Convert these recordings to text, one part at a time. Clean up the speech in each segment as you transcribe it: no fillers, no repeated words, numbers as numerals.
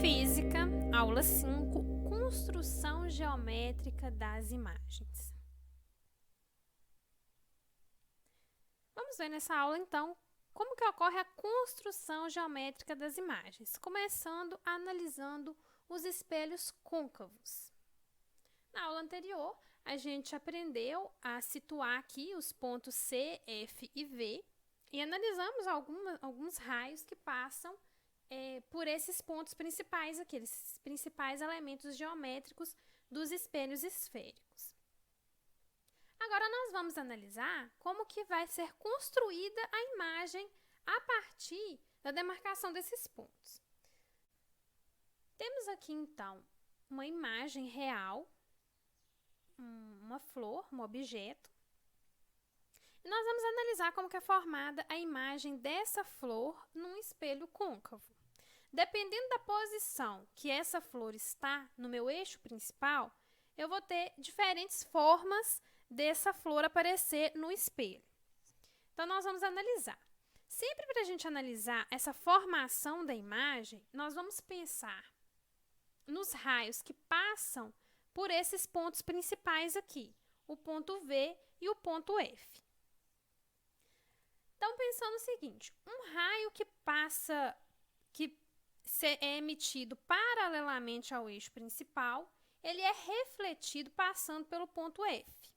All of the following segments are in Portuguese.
Física, aula 5, construção geométrica das imagens. Vamos ver nessa aula, então, como que ocorre a construção geométrica das imagens, começando analisando os espelhos côncavos. Na aula anterior, a gente aprendeu a situar aqui os pontos C, F e V e analisamos alguns raios que passam por esses pontos principais aqui, esses principais elementos geométricos dos espelhos esféricos. Agora, nós vamos analisar como que vai ser construída a imagem a partir da demarcação desses pontos. Temos aqui, então, uma imagem real, uma flor, um objeto. E nós vamos analisar como que é formada a imagem dessa flor num espelho côncavo. Dependendo da posição que essa flor está no meu eixo principal, eu vou ter diferentes formas dessa flor aparecer no espelho. Então, nós vamos analisar. Sempre para a gente analisar essa formação da imagem, nós vamos pensar nos raios que passam por esses pontos principais aqui, o ponto V e o ponto F. Então, pensando o seguinte, um raio que é emitido paralelamente ao eixo principal, ele é refletido passando pelo ponto F.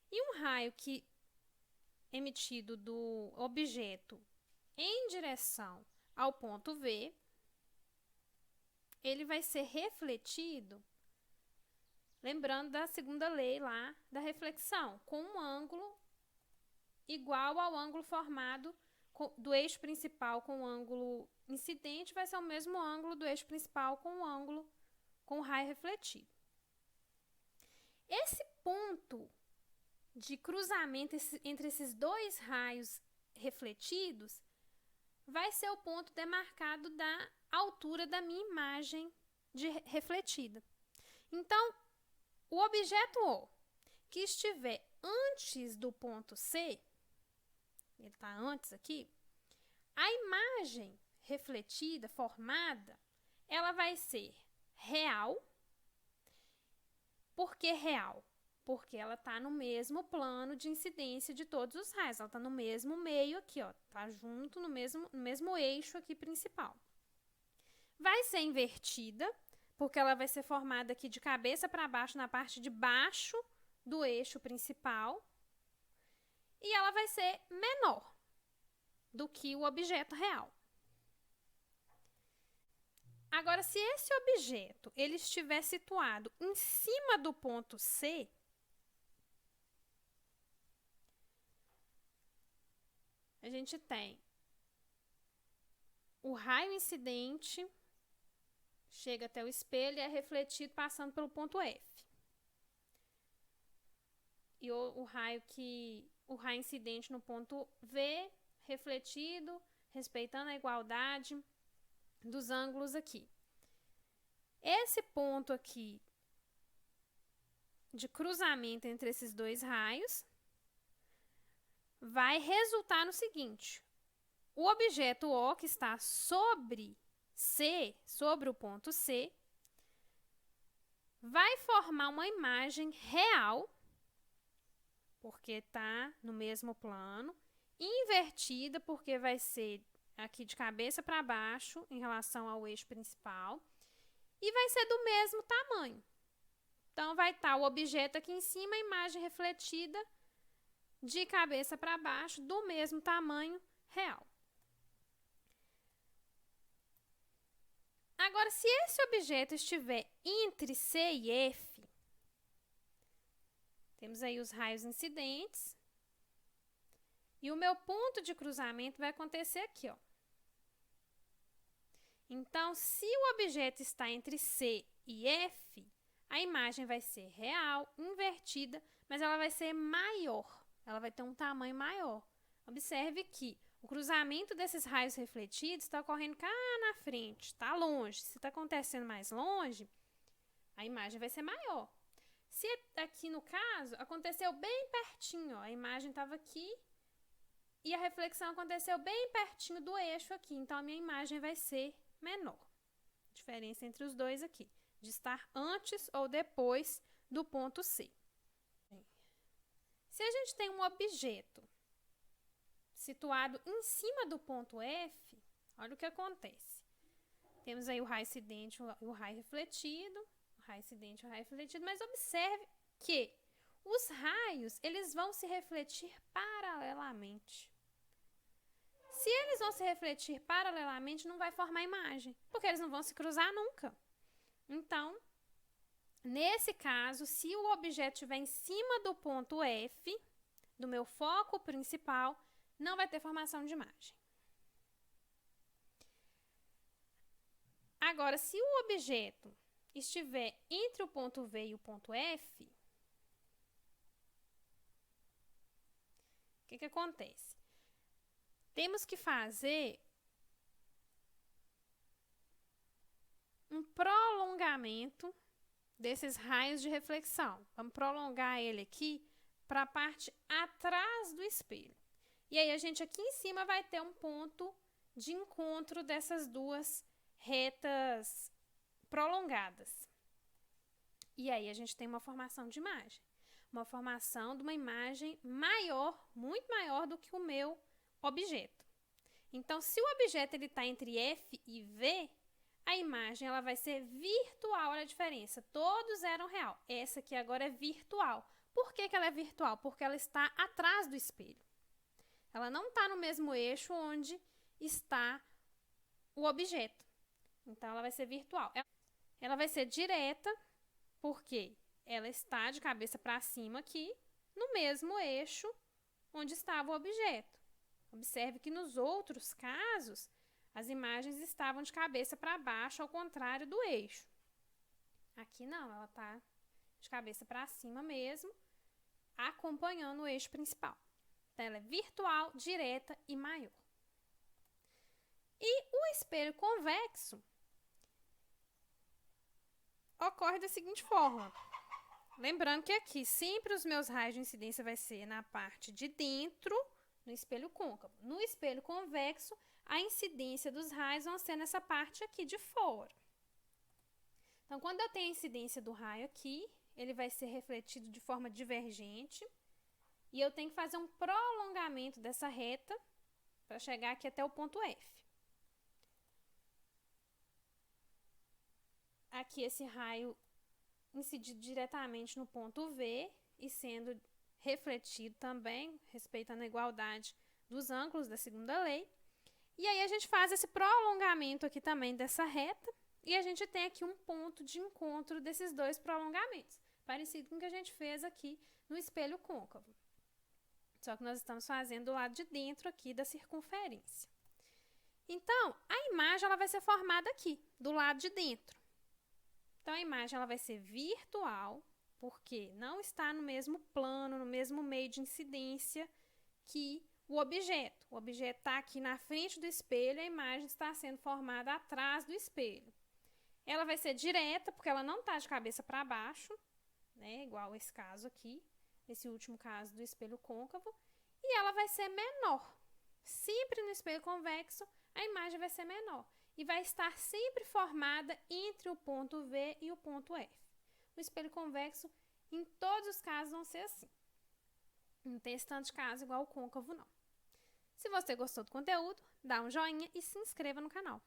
E um raio que é emitido do objeto em direção ao ponto V, ele vai ser refletido, lembrando da segunda lei lá da reflexão, com um ângulo igual ao ângulo formado do eixo principal com o ângulo incidente, vai ser o mesmo ângulo do eixo principal com o ângulo com o raio refletido. Esse ponto de cruzamento entre esses dois raios refletidos vai ser o ponto demarcado da altura da minha imagem refletida. Então, o objeto O que estiver antes do ponto C, ele está antes aqui, a imagem refletida, formada, ela vai ser real. Por que real? Porque ela está no mesmo plano de incidência de todos os raios, ela está no mesmo meio aqui, ó, está junto no mesmo eixo aqui principal. Vai ser invertida, porque ela vai ser formada aqui de cabeça para baixo, na parte de baixo do eixo principal, e ela vai ser menor do que o objeto real. Agora, se esse objeto ele estiver situado em cima do ponto C, a gente tem o raio incidente, chega até o espelho e é refletido passando pelo ponto F. E o raio incidente no ponto V, refletido, respeitando a igualdade dos ângulos aqui. Esse ponto aqui de cruzamento entre esses dois raios vai resultar no seguinte: o objeto O que está sobre C, sobre o ponto C, vai formar uma imagem real, porque está no mesmo plano, invertida, porque vai ser aqui de cabeça para baixo em relação ao eixo principal, e vai ser do mesmo tamanho. Então, vai estar o objeto aqui em cima, a imagem refletida de cabeça para baixo, do mesmo tamanho real. Agora, se esse objeto estiver entre C e F, temos aí os raios incidentes, e o meu ponto de cruzamento vai acontecer aqui, ó. Então, se o objeto está entre C e F, a imagem vai ser real, invertida, mas ela vai ser maior, ela vai ter um tamanho maior. Observe que o cruzamento desses raios refletidos está ocorrendo cá na frente, está longe. Se está acontecendo mais longe, a imagem vai ser maior. Se aqui no caso, aconteceu bem pertinho, ó, a imagem estava aqui e a reflexão aconteceu bem pertinho do eixo aqui, então a minha imagem vai ser menor. Diferença entre os dois aqui, de estar antes ou depois do ponto C. Se a gente tem um objeto situado em cima do ponto F, olha o que acontece. Temos aí o raio incidente e o raio refletido, mas observe que os raios, eles vão se refletir paralelamente. Se eles vão se refletir paralelamente, não vai formar imagem, porque eles não vão se cruzar nunca. Então, nesse caso, se o objeto estiver em cima do ponto F, do meu foco principal, não vai ter formação de imagem. Agora, se o objeto estiver entre o ponto V e o ponto F, o que acontece? Temos que fazer um prolongamento desses raios de reflexão. Vamos prolongar ele aqui para a parte atrás do espelho. E aí, a gente aqui em cima vai ter um ponto de encontro dessas duas retas prolongadas. E aí, a gente tem uma formação de imagem. Uma formação de uma imagem maior, muito maior do que o meu objeto. Então, se o objeto está entre F e V, a imagem ela vai ser virtual. Olha a diferença. Todos eram real. Essa aqui agora é virtual. Por que ela é virtual? Porque ela está atrás do espelho. Ela não está no mesmo eixo onde está o objeto. Então, ela vai ser virtual. Ela vai ser direta, porque ela está de cabeça para cima aqui, no mesmo eixo onde estava o objeto. Observe que nos outros casos, as imagens estavam de cabeça para baixo, ao contrário do eixo. Aqui não, ela está de cabeça para cima mesmo, acompanhando o eixo principal. Então, ela é virtual, direta e maior. E o espelho convexo ocorre da seguinte forma. Lembrando que aqui, sempre os meus raios de incidência vai ser na parte de dentro, no espelho côncavo. No espelho convexo, a incidência dos raios vão ser nessa parte aqui de fora. Então, quando eu tenho a incidência do raio aqui, ele vai ser refletido de forma divergente. E eu tenho que fazer um prolongamento dessa reta para chegar aqui até o ponto F. Aqui esse raio incidido diretamente no ponto V e sendo refletido também, respeitando a igualdade dos ângulos da segunda lei. E aí a gente faz esse prolongamento aqui também dessa reta e a gente tem aqui um ponto de encontro desses dois prolongamentos, parecido com o que a gente fez aqui no espelho côncavo. Só que nós estamos fazendo do lado de dentro aqui da circunferência. Então, a imagem ela vai ser formada aqui, do lado de dentro. Então, a imagem ela vai ser virtual, porque não está no mesmo plano, no mesmo meio de incidência que o objeto. O objeto está aqui na frente do espelho, a imagem está sendo formada atrás do espelho. Ela vai ser direta, porque ela não está de cabeça para baixo, né, igual esse caso aqui, esse último caso do espelho côncavo, e ela vai ser menor. Sempre no espelho convexo, a imagem vai ser menor e vai estar sempre formada entre o ponto V e o ponto F. O espelho convexo, em todos os casos, vão ser assim. Não tem esse tanto de caso igual o côncavo, não. Se você gostou do conteúdo, dá um joinha e se inscreva no canal.